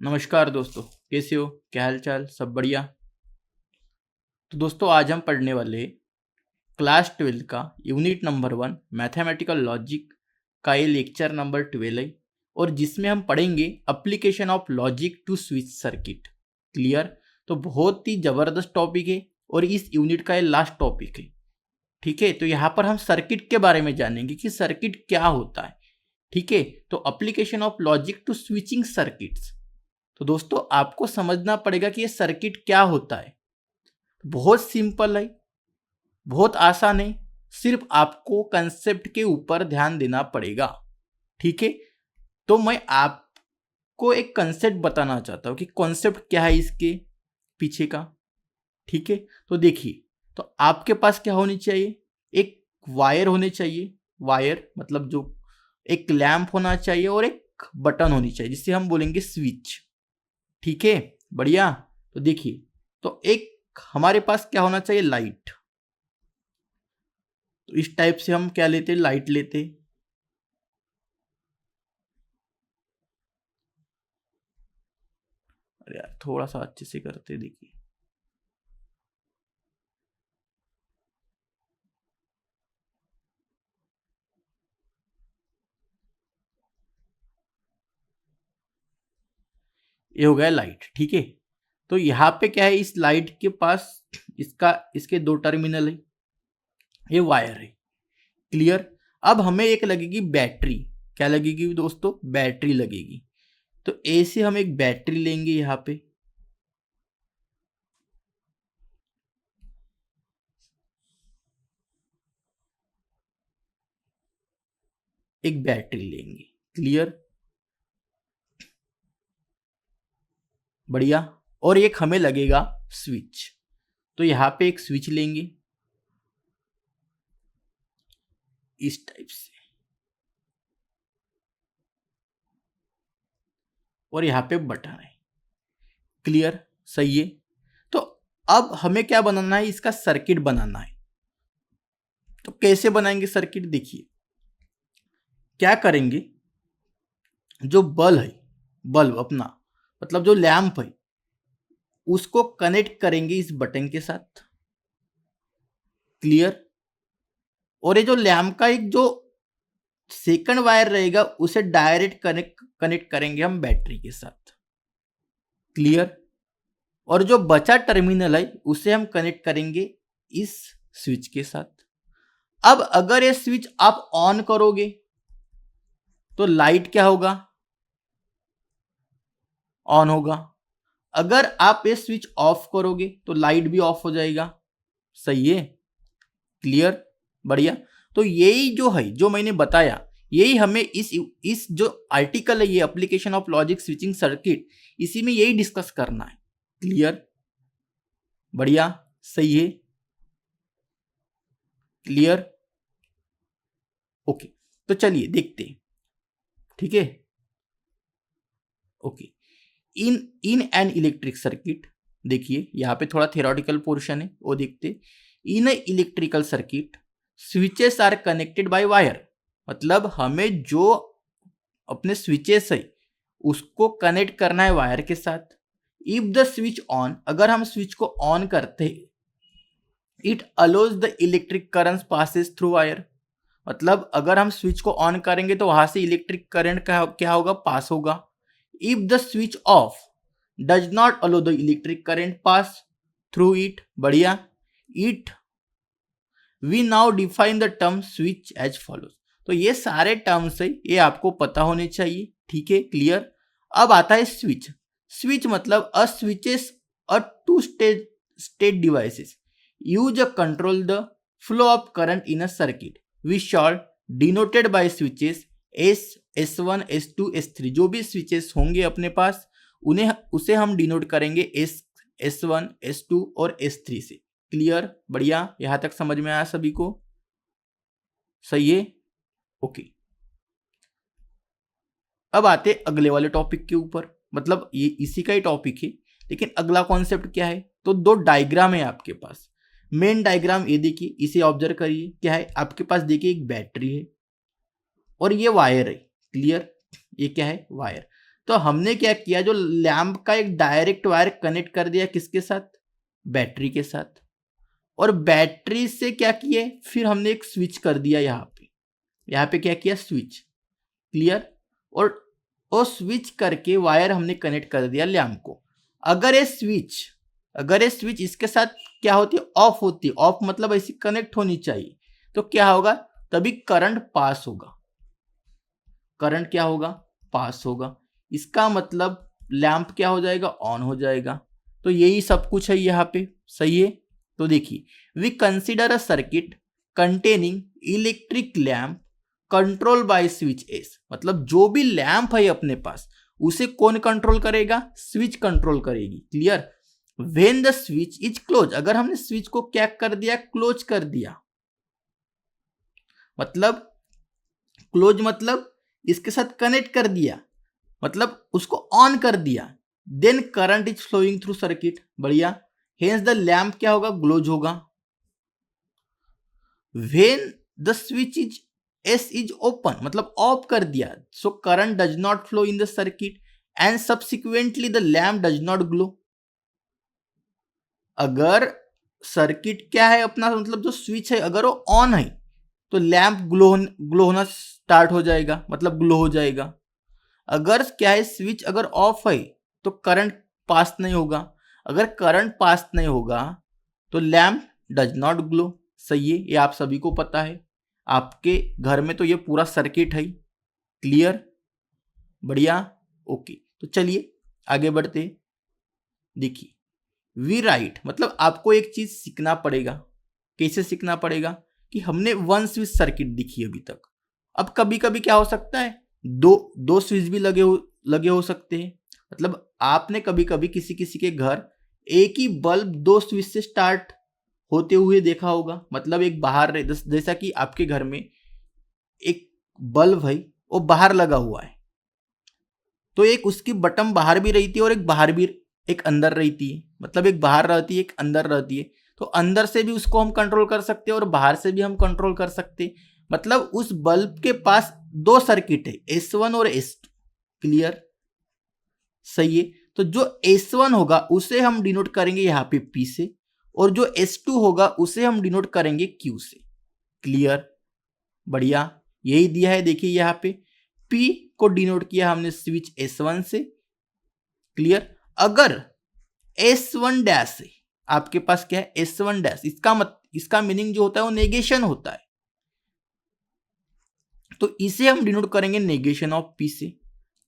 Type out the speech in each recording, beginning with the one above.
नमस्कार दोस्तों, कैसे हो? क्या हाल चाल? सब बढ़िया। तो दोस्तों आज हम पढ़ने वाले क्लास 12 का यूनिट नंबर 1 मैथमेटिकल लॉजिक का ये लेक्चर नंबर 12 है और जिसमें हम पढ़ेंगे application of logic to switch circuit. Clear? तो बहुत ही ज़बरदस्त टॉपिक है और इस यूनिट का ये लास्ट टॉपिक है। ठीक है, तो यहाँ पर हम सर्किट के बारे में जानेंगे कि सर्किट क्या होता है। ठीक है, तो application of logic to switching circuits. तो दोस्तों आपको समझना पड़ेगा कि ये सर्किट क्या होता है। बहुत सिंपल है, बहुत आसान है, सिर्फ आपको कंसेप्ट के ऊपर ध्यान देना पड़ेगा। ठीक है, तो मैं आपको एक कंसेप्ट बताना चाहता हूँ कि कॉन्सेप्ट क्या है इसके पीछे का। ठीक है, तो देखिए, तो आपके पास क्या होनी चाहिए, एक वायर होने चाहिए। वायर मतलब जो एक लैंप होना चाहिए और एक बटन होनी चाहिए जिसे हम बोलेंगे स्विच। ठीक है, बढ़िया। तो देखिए, तो एक हमारे पास क्या होना चाहिए, लाइट। तो इस टाइप से हम क्या लेते, लाइट लेते। अरे यार थोड़ा सा अच्छे से करते, देखिए। ये हो गया लाइट। ठीक है, तो यहाँ पे क्या है, इस लाइट के पास इसके दो टर्मिनल है, ये वायर है। क्लियर? अब हमें एक लगेगी बैटरी। क्या लगेगी दोस्तों? बैटरी लगेगी। तो ऐसे हम एक बैटरी लेंगे, यहाँ पे एक बैटरी लेंगे। क्लियर? बढ़िया। और एक हमें लगेगा स्विच। तो यहाँ पे एक स्विच लेंगे इस टाइप से, और यहाँ पे बटन है। क्लियर? सही है। तो अब हमें क्या बनाना है, इसका सर्किट बनाना है। तो कैसे बनाएंगे सर्किट, देखिए क्या करेंगे। जो बल्ब है, बल्ब अपना मतलब जो लैंप है, उसको कनेक्ट करेंगे इस बटन के साथ। क्लियर? और ये जो लैंप का एक जो सेकंड वायर रहेगा उसे डायरेक्ट कनेक्ट करेंगे हम बैटरी के साथ। क्लियर? और जो बचा टर्मिनल है उसे हम कनेक्ट करेंगे इस स्विच के साथ। अब अगर ये स्विच आप ऑन करोगे तो लाइट क्या होगा, ऑन होगा। अगर आप ये स्विच ऑफ करोगे तो लाइट भी ऑफ हो जाएगा। सही है? क्लियर? बढ़िया। तो यही जो है, जो मैंने बताया, यही हमें इस जो आर्टिकल है, ये application of logic switching circuit, इसी में यही डिस्कस करना है। क्लियर? बढ़िया। सही है? क्लियर? ओके, तो चलिए देखते हैं। ठीक है, okay. In in an electric circuit, देखिए यहाँ पे थोड़ा थ्योरेटिकल पोर्शन है, वो देखते। In electrical circuit switches are connected by wire. मतलब हमें जो अपने स्विचेस है उसको कनेक्ट करना है वायर के साथ। इफ द स्विच ऑन, अगर हम स्विच को ऑन करते, it allows the electric current passes through wire. मतलब अगर हम स्विच को ऑन करेंगे तो वहां से इलेक्ट्रिक करंट का क्या होगा, पास होगा। If the switch off, does not allow the electric current pass through it. बढ़िया। It we now define the term switch as follows. तो ये सारे टर्म्स है, ये आपको पता होने चाहिए। ठीक है, क्लियर? अब आता है स्विच। स्विच मतलब a switches a two state devices use a control the flow of current in a circuit which shall denoted by switches S1 S2 S3। जो भी स्विचेस होंगे अपने पास उन्हें उसे हम डिनोट करेंगे S1 S2 और S3 से। क्लियर? बढ़िया। यहां तक समझ में आया सभी को? सही है? ओके। अब आते अगले वाले टॉपिक के ऊपर, मतलब ये इसी का ही टॉपिक है, लेकिन अगला कॉन्सेप्ट क्या है। तो दो डायग्राम है आपके पास। मेन डायग्राम ये देखिए, इसे ऑब्जर्व करिए। क्या है आपके पास, देखिए एक बैटरी है और ये वायर है। क्लियर? ये क्या है, वायर। तो हमने क्या किया, जो लैंप का एक डायरेक्ट वायर कनेक्ट कर दिया किसके साथ, बैटरी के साथ, और बैटरी से क्या किए, फिर हमने एक स्विच कर दिया यहाँ पे क्या किया, स्विच, क्लियर, और वो स्विच करके वायर हमने कनेक्ट कर दिया लैंप को। अगर ये स्विच इसके साथ क्या होती है, ऑफ होती है, ऑफ मतलब ऐसी कनेक्ट होनी चाहिए, तो क्या होगा, तभी करंट पास होगा, करंट क्या होगा, पास होगा। इसका मतलब लैंप क्या हो जाएगा, ऑन हो जाएगा। तो यही सब कुछ है यहाँ पे, सही है। तो देखिए, we consider a circuit containing electric lamp control by switch S, मतलब जो भी लैंप है अपने पास उसे कौन कंट्रोल करेगा, स्विच कंट्रोल करेगी, clear. When the switch is close, अगर हमने स्विच को क्या कर दिया, क्लोज कर दिया, मतलब क्लोज मतलब इसके साथ कनेक्ट कर दिया, मतलब उसको ऑन कर दिया, then current is flowing through circuit, बढ़िया, हेंस द लैंप क्या होगा, ग्लोज होगा। When the switch is S is open, मतलब ऑफ कर दिया, so current does not flow in the circuit and subsequently the lamp does not glow. अगर circuit क्या है अपना, मतलब जो स्विच है अगर वो ऑन है तो लैंप ग्लो होना स्टार्ट हो जाएगा, मतलब ग्लो हो जाएगा। अगर क्या है, स्विच अगर ऑफ है तो करंट पास नहीं होगा, अगर करंट पास नहीं होगा तो लैंप डज नॉट ग्लो, सही है, ये आप सभी को पता है, आपके घर में तो ये पूरा सर्किट है, क्लियर, बढ़िया, ओके। तो चलिए आगे बढ़ते। देखिए, वी राइट, मतलब आपको एक चीज सीखना पड़ेगा। कैसे सीखना पड़ेगा, कि हमने वन स्विच सर्किट दिखी अभी तक, अब कभी कभी क्या हो सकता है, दो स्विच भी लगे हो सकते हैं, मतलब आपने कभी कभी किसी के घर एक ही बल्ब दो स्विच से स्टार्ट होते हुए देखा होगा, मतलब एक बाहर, जैसा कि आपके घर में एक बल्ब है वो बाहर लगा हुआ है, तो एक उसकी बटन बाहर भी रहती है और एक बाहर भी, एक अंदर रहती है, मतलब एक बाहर रहती है एक अंदर रहती है, तो अंदर से भी उसको हम कंट्रोल कर सकते हैं और बाहर से भी हम कंट्रोल कर सकते हैं, मतलब उस बल्ब के पास दो सर्किट है, S1 और S2, क्लियर, सही है। तो जो S1 होगा उसे हम डिनोट करेंगे यहाँ पे P से, और जो S2 होगा उसे हम डिनोट करेंगे Q से, क्लियर, बढ़िया, यही दिया है, देखिए यहाँ पे P को डिनोट किया हमने स्विच S1 से, क्लियर। अगर S1 डैश है आपके पास, क्या है, S1 डैश, इसका मीनिंग जो होता है वो नेगेशन होता है, तो इसे हम डिनोट करेंगे नेगेशन ऑफ P से।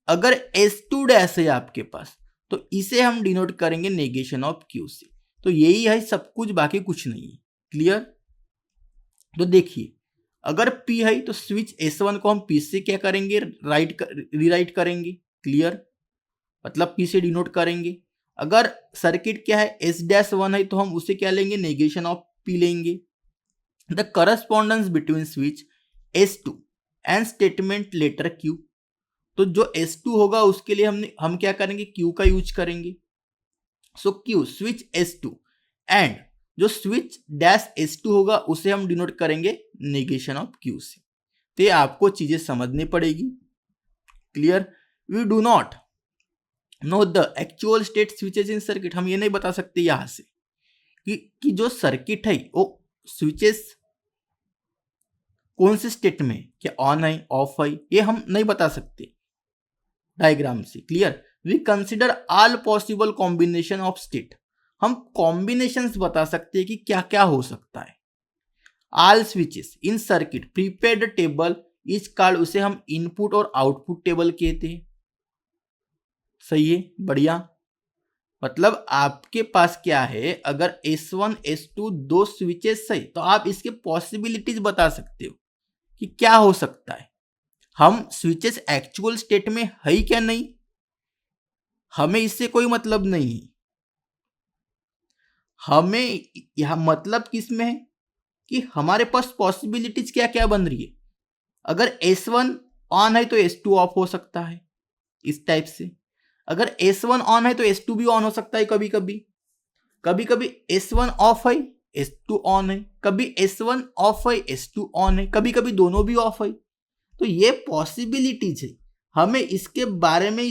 अगर S2 डैश है आपके पास तो इसे हम डिनोट करेंगे नेगेशन ऑफ Q से। तो यही है सब कुछ, बाकी कुछ नहीं है, क्लियर। तो देखिए, अगर P है तो स्विच S1 को हम P से क्या करेंगे, रीराइट करेंगे, क्लियर, मतलब P से डिनोट करेंगे। अगर सर्किट क्या है, S-1 है तो हम उसे क्या लेंगे, नेगेशन ऑफ P लेंगे। The correspondence between switch S2 and statement letter Q, तो जो S2 होगा उसके लिए हम क्या करेंगे, Q का यूज करेंगे। सो Q स्विच S2 एंड जो स्विच डैश S2 होगा उसे हम डिनोट करेंगे नेगेशन ऑफ Q से। तो ये आपको चीजें समझनी पड़ेगी, clear. We do not know the actual state switches in circuit, हम ये नहीं बता सकते यहां से कि जो सर्किट है वो स्विचेस कौन से स्टेट में, क्या ऑन है ऑफ है, ये हम नहीं बता सकते डायग्राम से, clear. We consider all possible combination of state, हम कॉम्बिनेशंस बता सकते हैं कि क्या क्या हो सकता है। All switches in circuit prepaid table is called, उसे हम इनपुट और आउटपुट टेबल कहते हैं, सही है, बढ़िया। मतलब आपके पास क्या है, अगर S1 S2 दो स्विचेस है तो आप इसके पॉसिबिलिटीज बता सकते हो कि क्या हो सकता है। हम स्विचेस एक्चुअल स्टेट में है क्या नहीं, हमें इससे कोई मतलब नहीं है, हमें यह मतलब किस में है कि हमारे पास पॉसिबिलिटीज क्या क्या बन रही है। अगर S1 ऑन है तो S2 ऑफ हो सकता है, इस टाइप से। अगर S1 ऑन है तो S2 भी ऑन हो सकता है, कभी कभी S1 ऑफ है S2 ऑन है, कभी S1 ऑफ है S2 ऑन है, कभी कभी दोनों भी ऑफ है। तो ये पॉसिबिलिटीज है, हमें इसके बारे में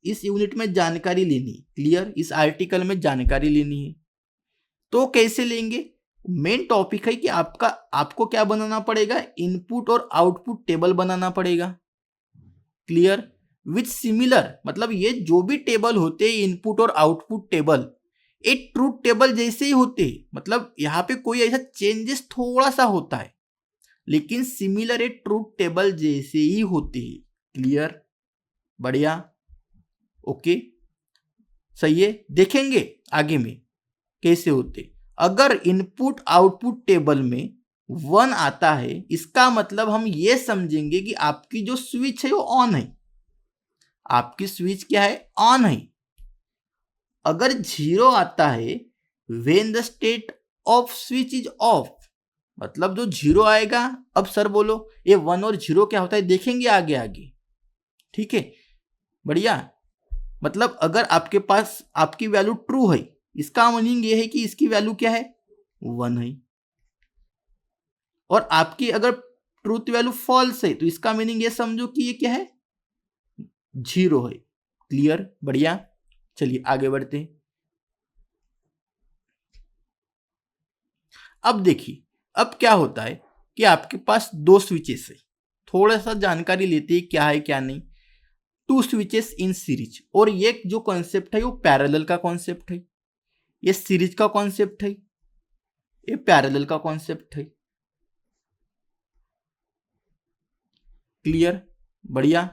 इस यूनिट में जानकारी लेनी है, क्लियर, इस आर्टिकल में जानकारी लेनी है। तो कैसे लेंगे? मेन टॉपिक है कि आपको क्या बनाना पड़ेगा, इनपुट और आउटपुट टेबल बनाना पड़ेगा, क्लियर, विथ सिमिलर, मतलब ये जो भी टेबल होते हैं इनपुट और आउटपुट टेबल, एक ट्रूथ टेबल जैसे ही होते हैं, मतलब यहाँ पे कोई ऐसा चेंजेस थोड़ा सा होता है लेकिन सिमिलर एक ट्रूथ टेबल जैसे ही होते हैं, क्लियर, बढ़िया, ओके, सही है। देखेंगे आगे में कैसे होते। अगर इनपुट आउटपुट टेबल में 1 आता है, इसका मतलब हम ये समझेंगे कि आपकी जो स्विच है वो ऑन है, आपकी स्विच क्या है, ऑन है। अगर 0 आता है, when the state off switch is of, मतलब जो 0 आएगा, अब सर बोलो ये 1 और 0 क्या होता है, देखेंगे आगे आगे, ठीक है, बढ़िया। मतलब अगर आपके पास आपकी वैल्यू ट्रू है, इसका मीनिंग ये है कि इसकी वैल्यू क्या है, 1 है, और आपकी अगर ट्रूथ वैल्यू फॉल्स है तो इसका मीनिंग ये समझो कि ये क्या है, 0 है, क्लियर, बढ़िया। चलिए आगे बढ़ते हैं। अब देखिए, अब क्या होता है कि आपके पास 2 स्विचेस है, थोड़ा सा जानकारी लेते हैं क्या है क्या नहीं। 2 स्विचेस इन सीरीज, और ये जो कॉन्सेप्ट है वो पैरेलल का कॉन्सेप्ट है, ये सीरीज का कॉन्सेप्ट है, ये पैरेलल का कॉन्सेप्ट है, क्लियर, बढ़िया,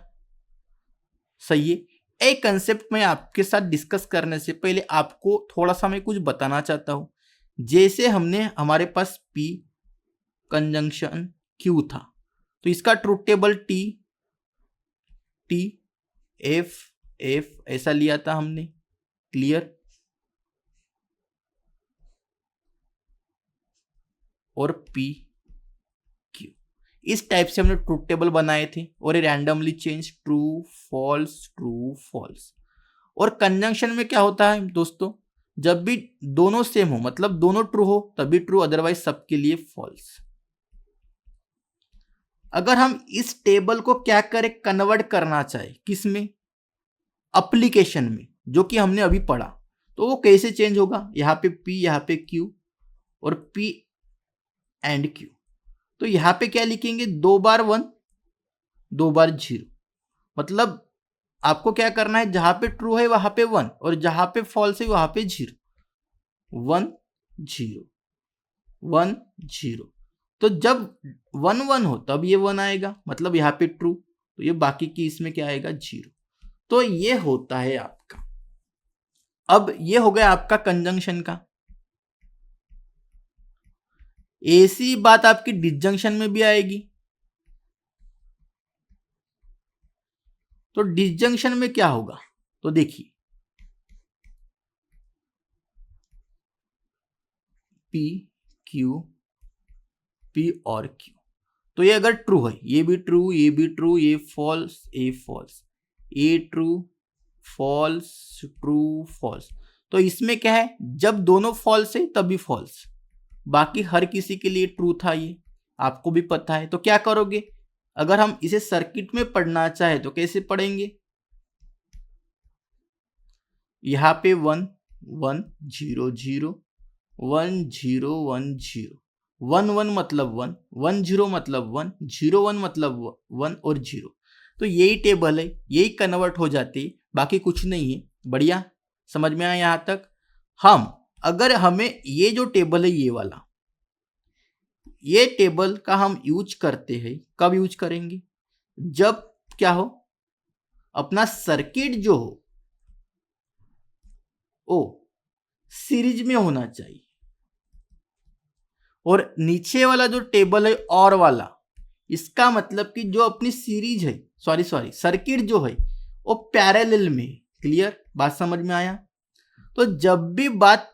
सही है। एक कंसेप्ट में आपके साथ डिस्कस करने से पहले आपको थोड़ा सा मैं कुछ बताना चाहता हूं। जैसे हमने हमारे पास P कंजंक्शन Q था, तो इसका ट्रूथ टेबल T F ऐसा लिया था हमने, क्लियर, और P Q, इस टाइप से हमने ट्रूथ टेबल बनाए थे, और ये रैंडमली चेंज ट्रू फॉल्स। और कंजंक्शन में क्या होता है दोस्तों, जब भी दोनों सेम हो, मतलब दोनों ट्रू हो तभी ट्रू, अदरवाइज सबके लिए फॉल्स। अगर हम इस टेबल को क्या करें, कन्वर्ट करना चाहे, किसमें, एप्लीकेशन में, जो कि हमने अभी पढ़ा, तो वो कैसे चेंज होगा, यहाँ पे P, यहाँ पे Q, और P एंड Q, तो यहाँ पे क्या लिखेंगे, 2 बार 1 2 बार 0, मतलब आपको क्या करना है, जहां पे ट्रू है वहां पे 1, और जहां पे फॉल्स है वहां पे 0, 1 0 1 0। तो जब 1 1 हो तब ये 1 आएगा, मतलब यहाँ पे ट्रू, तो ये बाकी की इसमें क्या आएगा, 0। तो ये होता है आपका। अब ये हो गया आपका कंजंक्शन का। ऐसी बात आपकी डिसजंक्शन में भी आएगी। तो डिसजंक्शन में क्या होगा, तो देखिए P Q P और Q, तो ये अगर ट्रू है, ये भी ट्रू, ये भी ट्रू, ये फॉल्स, ये फॉल्स, ये ट्रू फॉल्स ट्रू फॉल्स, तो इसमें क्या है, जब दोनों फॉल्स है तभी फॉल्स, बाकी हर किसी के लिए ट्रू था, ये आपको भी पता है। तो क्या करोगे, अगर हम इसे सर्किट में पढ़ना चाहे तो कैसे पढ़ेंगे, यहाँ पे 1 1 0 0 1 0 1 0, 1 1 मतलब 1 1 0 मतलब 1 0 1 मतलब 1 और 0, तो यही टेबल है, यही कन्वर्ट हो जाती है, बाकी कुछ नहीं है। बढ़िया, समझ में आया यहाँ तक। हम अगर हमें ये जो टेबल है, ये वाला, ये टेबल का हम यूज करते हैं, कब यूज करेंगे, जब क्या हो, अपना सर्किट जो हो ओ सीरीज में होना चाहिए, और नीचे वाला जो टेबल है और वाला, इसका मतलब कि जो अपनी सीरीज है, सॉरी सर्किट जो है वो पैरेलल में, क्लियर, बात समझ में आया। तो जब भी बात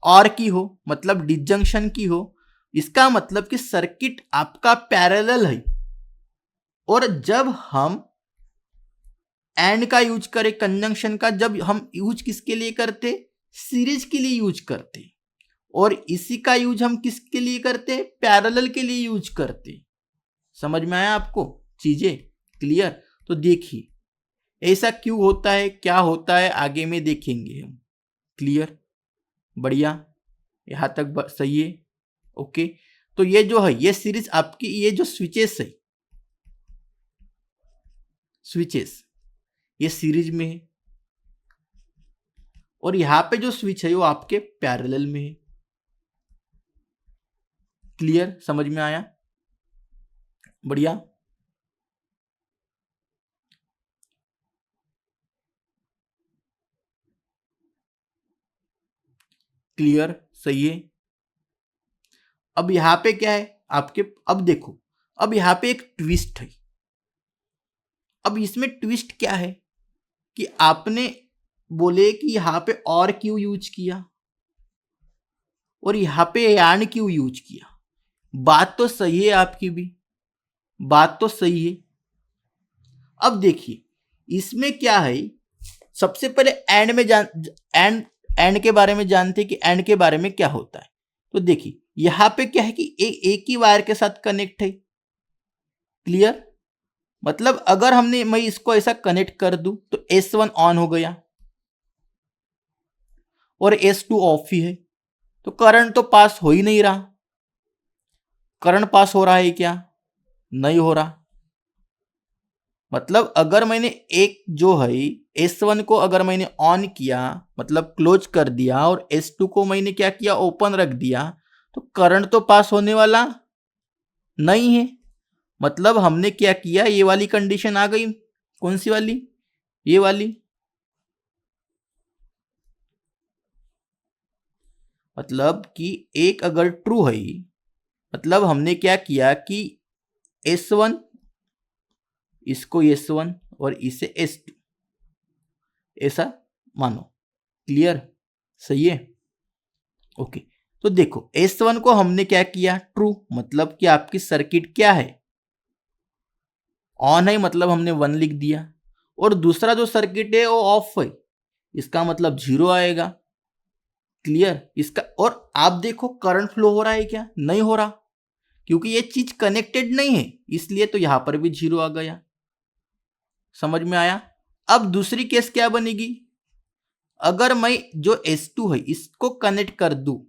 और की हो, मतलब डिसजंक्शन की हो, इसका मतलब कि सर्किट आपका पैरेलल है, और जब हम एंड का यूज करें, कंजंक्शन का, जब हम यूज किसके लिए करते, सीरीज के लिए यूज करते, और इसी का यूज हम किसके लिए करते, पैरेलल के लिए यूज करते। समझ में आया आपको चीजें, क्लियर। तो देखिए ऐसा क्यों होता है, क्या होता है, आगे में देखेंगे हम। क्लियर, बढ़िया, यहाँ तक सही है। ओके, तो ये जो है ये सीरीज आपकी, ये जो स्विचेस है, स्विचेस ये सीरीज में है, और यहां पे जो स्विच है वो आपके पैरेलल में है। क्लियर, समझ में आया, बढ़िया। क्लियर, सही है। अब यहां पे क्या है आपके, अब देखो, अब यहां पे एक ट्विस्ट है। अब इसमें ट्विस्ट क्या है कि आपने बोले कि यहां पे और क्यों यूज किया और यहां पे यान क्यों यूज किया। बात तो सही है आपकी भी, बात तो सही है। अब देखिए इसमें क्या है, सबसे पहले एंड में एंड के बारे में जानते हैं कि एंड के बारे में क्या होता है। तो देखिए यहां पे क्या है कि एक ही वायर के साथ कनेक्ट है। क्लियर, मतलब अगर मैं इसको ऐसा कनेक्ट कर दूं तो S1 ऑन हो गया और S2 ऑफ ही है, तो करंट तो पास हो ही नहीं रहा। करंट पास हो रहा है क्या, नहीं हो रहा। मतलब अगर मैंने एक जो है S1 को अगर मैंने ऑन किया, मतलब क्लोज कर दिया, और S2 को मैंने क्या किया, ओपन रख दिया, तो करंट तो पास होने वाला नहीं है। मतलब हमने क्या किया, ये वाली कंडीशन आ गई, कौन सी वाली, ये वाली। मतलब कि एक अगर ट्रू है, मतलब हमने क्या किया कि S1 इसको S1 और इसे S2 ऐसा मानो। क्लियर, सही है। ओके, तो देखो S1 को हमने क्या किया, ट्रू, मतलब कि आपकी सर्किट क्या है, ऑन है, मतलब हमने 1 लिख दिया। और दूसरा जो सर्किट है वो ऑफ है, इसका मतलब 0 आएगा। क्लियर, इसका, और आप देखो करंट फ्लो हो रहा है क्या, नहीं हो रहा, क्योंकि ये चीज कनेक्टेड नहीं है, इसलिए तो यहां पर भी 0 आ गया। समझ में आया। अब दूसरी केस क्या बनेगी, अगर मैं जो S2 है इसको कनेक्ट कर दूं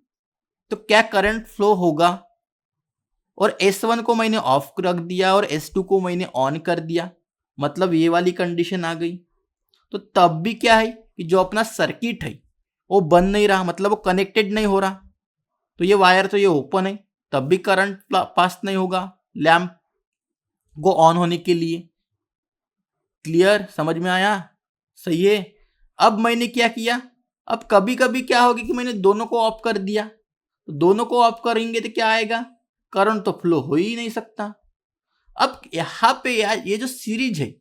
तो क्या करंट फ्लो होगा, और S1 को मैंने ऑफ रख दिया और S2 को मैंने ऑन कर दिया, मतलब ये वाली कंडीशन आ गई। तो तब भी क्या है कि जो अपना सर्किट है वो बन नहीं रहा, मतलब वो कनेक्टेड नहीं हो रहा। तो ये वायर तो ये ओपन है, तब भी करंट पास नहीं होगा लैंप को ऑन होने के लिए। क्लियर, समझ में आया, सही है। अब मैंने क्या किया, अब कभी कभी क्या होगा कि मैंने दोनों को ऑफ कर दिया, तो दोनों को ऑफ करेंगे तो क्या आएगा, करंट तो फ्लो हो ही नहीं सकता। अब यहां पे यार ये जो सीरीज है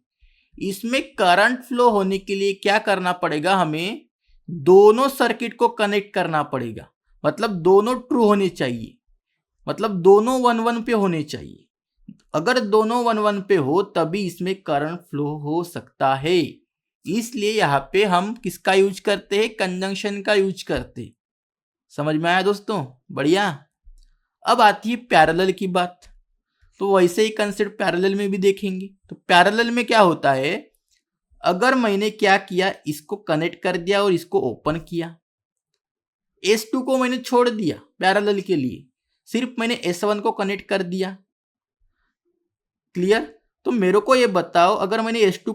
इसमें करंट फ्लो होने के लिए क्या करना पड़ेगा, हमें दोनों सर्किट को कनेक्ट करना पड़ेगा, मतलब दोनों ट्रू होने चाहिए, मतलब दोनों 1-1 पे होने चाहिए। अगर दोनों 1-1 पे हो तभी इसमें करंट फ्लो हो सकता है। इसलिए यहां पे हम किसका यूज करते हैं, कंजंक्शन का यूज करते हैं। समझ में आया दोस्तों, बढ़िया। अब आती है पैरेलल की बात, तो वैसे ही कंसेप्ट पैरेलल में भी देखेंगे। तो पैरेलल में क्या होता है, अगर मैंने क्या किया, इसको कनेक्ट कर दिया और इसको ओपन किया, S2 को मैंने छोड़ दिया पैरेलल के लिए, सिर्फ मैंने S1 को कनेक्ट कर दिया। क्लियर, तो मेरे को ये बताओ, अगर मैंने S1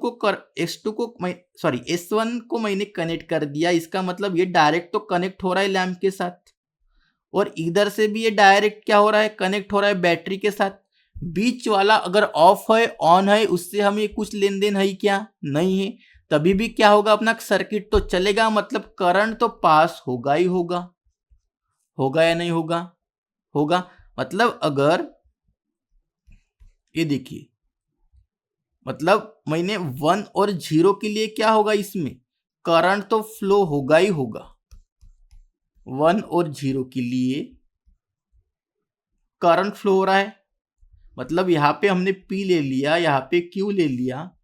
को मैंने कनेक्ट कर दिया, इसका मतलब ये डायरेक्ट तो कनेक्ट हो रहा है लैंप के साथ, और इधर से भी ये डायरेक्ट क्या हो रहा है, कनेक्ट हो रहा है बैटरी के साथ। बीच वाला अगर ऑफ है ऑन है उससे हमें कुछ लेन देन है क्या, नहीं है। तभी भी क्या होगा, अपना सर्किट तो चलेगा, मतलब करंट तो पास होगा ही होगा। होगा या नहीं होगा, होगा। मतलब अगर ये देखिए, मतलब मैंने 1 और 0 के लिए क्या होगा, इसमें करंट तो फ्लो होगा ही होगा। 1 और 0 के लिए करंट फ्लो हो रहा है, मतलब यहां पे हमने P ले लिया, यहां पे Q ले लिया,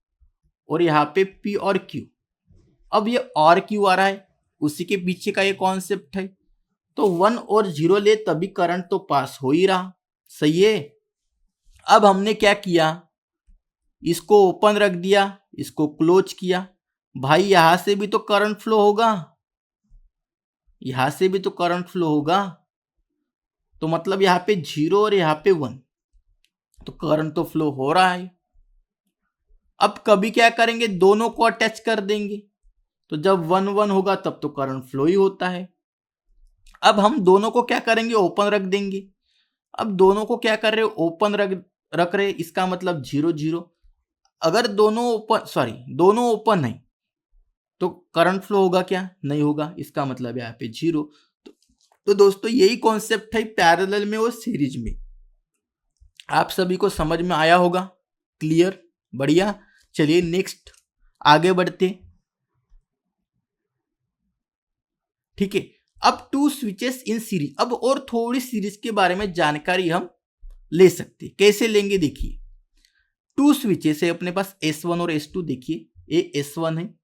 और यहां पे P और Q। अब ये और Q आ रहा है, उसी के पीछे का ये कॉन्सेप्ट है। तो 1 और 0 ले तभी करंट तो पास हो ही रहा, सही है। अब हमने क्या किया, इसको ओपन रख दिया इसको क्लोज किया, भाई यहां से भी तो करंट फ्लो होगा, यहां से भी तो करंट फ्लो होगा, तो मतलब यहाँ पे 0 और यहाँ पे 1, तो करंट तो फ्लो हो रहा है। अब कभी क्या करेंगे, दोनों को अटैच कर देंगे, तो जब 1 1 होगा तब तो करंट फ्लो ही होता है। अब हम दोनों को क्या करेंगे, ओपन रख देंगे। अब दोनों को क्या कर रहे हो, ओपन रख रहे, इसका मतलब 0 0। अगर दोनों ओपन है तो करंट फ्लो होगा क्या, नहीं होगा, इसका मतलब यहाँ पे 0। तो दोस्तों यही कॉन्सेप्ट है पैरेलल में और सीरीज में। आप सभी को समझ में आया होगा, क्लियर, बढ़िया। चलिए नेक्स्ट आगे बढ़ते, ठीक है। अब 2 स्विचेस इन सीरीज, अब और थोड़ी सीरीज के बारे में जानकारी हम ले सकते, कैसे लेंगे देखिए। 2 स्विचेस है अपने पास, S1 और S2, देखिए ये S1 है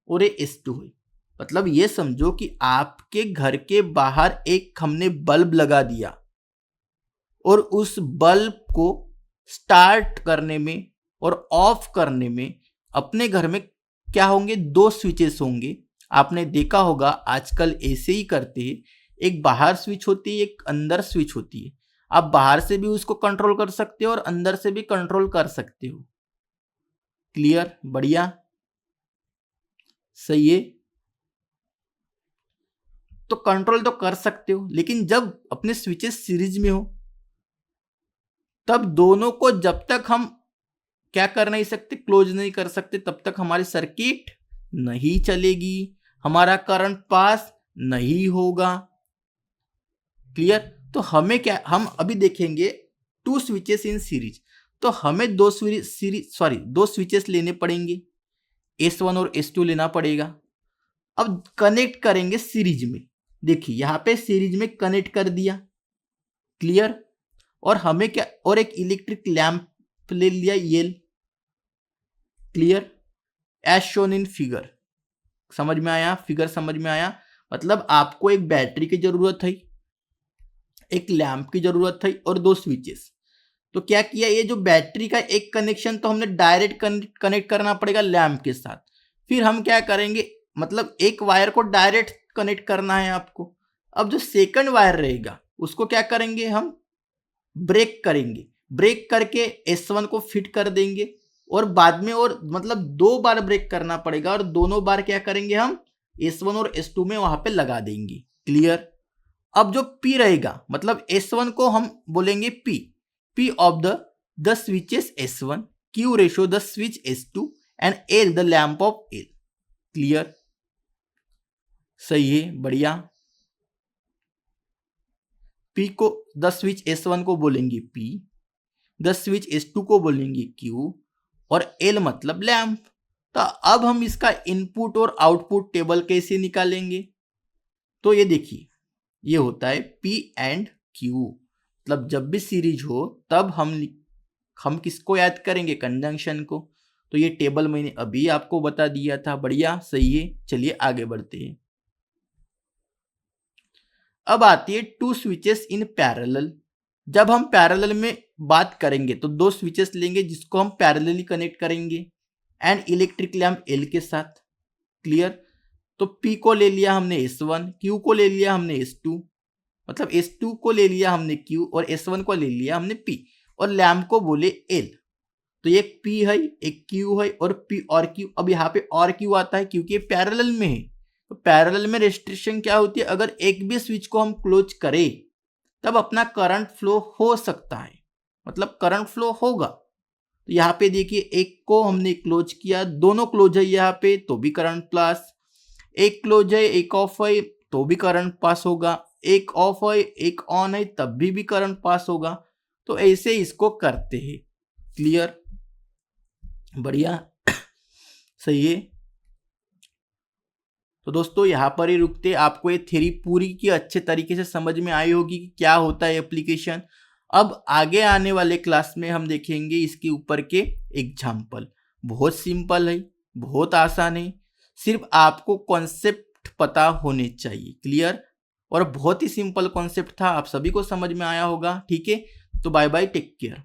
और ये S2 है। मतलब ये समझो कि आपके घर के बाहर एक हमने बल्ब लगा दिया और उस बल्ब को स्टार्ट करने में और ऑफ करने में अपने घर में क्या होंगे, 2 स्विचेस होंगे। आपने देखा होगा आजकल ऐसे ही करते हैं, एक बाहर स्विच होती है, एक अंदर स्विच होती है। आप बाहर से भी उसको कंट्रोल कर सकते हो और अंदर से भी कंट्रोल कर सकते हो। क्लियर, बढ़िया, सही है। तो कंट्रोल तो कर सकते हो, लेकिन जब अपने स्विचेस सीरीज में हो तब दोनों को जब तक हम क्या कर नहीं सकते, क्लोज नहीं कर सकते, तब तक हमारी सर्किट नहीं चलेगी, हमारा करंट पास नहीं होगा। क्लियर। तो हमें क्या, हम अभी देखेंगे 2 स्विचेस इन सीरीज, तो हमें 2 स्विचेस लेने पड़ेंगे, S1 और S2 लेना पड़ेगा। अब कनेक्ट करेंगे सीरीज में, देखिए यहां पे सीरीज में कनेक्ट कर दिया, क्लियर। और हमें क्या, और एक इलेक्ट्रिक लैंप ले लिया येल, clear, as shown in figure. समझ में आया, फिगर समझ में आया। मतलब आपको एक बैटरी की जरूरत है, एक लैंप की जरूरत है और 2 स्विचेस। तो क्या किया, ये जो बैटरी का एक कनेक्शन तो हमने डायरेक्ट कनेक्ट करना पड़ेगा लैंप के साथ। फिर हम क्या करेंगे, मतलब एक वायर को डायरेक्ट कनेक्ट करना है आपको। अब जो सेकंड वायर रहेगा उसको क्या करेंगे, हम ब्रेक करेंगे, ब्रेक करके S1 को फिट कर देंगे और बाद में, और मतलब 2 बार ब्रेक करना पड़ेगा और दोनों बार क्या करेंगे, हम S1 और S2 में वहां पे लगा देंगे, क्लियर। अब जो P रहेगा, मतलब S1 को हम बोलेंगे P of the switches S1, Q ratio the switch S2 and L the lamp of L, clear, सही है, बढ़िया। P को, द स्विच S1 को बोलेंगे P, द स्विच S2 को बोलेंगे Q और L मतलब लैंप। तो अब हम इसका इनपुट और आउटपुट टेबल कैसे निकालेंगे, तो ये देखिए ये होता है P एंड Q। मतलब जब भी सीरीज हो तब हम किसको याद करेंगे, कंजंक्शन को। तो ये टेबल मैंने अभी आपको बता दिया था, बढ़िया, सही है। चलिए आगे बढ़ते हैं। अब आती है 2 स्विचेस इन पैरेलल। जब हम पैरेलल में बात करेंगे तो 2 स्विचेस लेंगे जिसको हम पैरेलली कनेक्ट करेंगे एंड इलेक्ट्रिक लैंप L के साथ, क्लियर। तो P को ले लिया हमने S1, Q को ले लिया हमने S2, मतलब S2 को ले लिया हमने Q और S1 को ले लिया हमने P और लैंप को बोले L। तो ये P है, एक Q है और P और Q। अब यहाँ पे और Q आता है क्योंकि ये पैरेलल में है। तो पैरेलल में रेस्ट्रिक्शन क्या होती है, अगर एक भी स्विच को हम क्लोज करें तब अपना करंट फ्लो हो सकता है, मतलब करंट फ्लो होगा। तो यहाँ पे देखिए एक को हमने क्लोज किया, दोनों क्लोज है यहाँ पे तो भी करंट पास, एक क्लोज है एक ऑफ है तो भी करंट पास होगा, एक ऑफ है एक ऑन है तब भी करंट पास होगा। तो ऐसे इसको करते हैं, क्लियर, बढ़िया, सही है। तो दोस्तों यहाँ पर ही रुकते, आपको ये थ्योरी पूरी की अच्छे तरीके से समझ में आई होगी कि क्या होता है एप्लीकेशन। अब आगे आने वाले क्लास में हम देखेंगे इसके ऊपर के एग्जाम्पल। बहुत सिंपल है, बहुत आसान है, सिर्फ आपको कॉन्सेप्ट पता होने चाहिए, क्लियर। और बहुत ही सिंपल कॉन्सेप्ट था, आप सभी को समझ में आया होगा, ठीक है। तो बाय बाय, टेक केयर।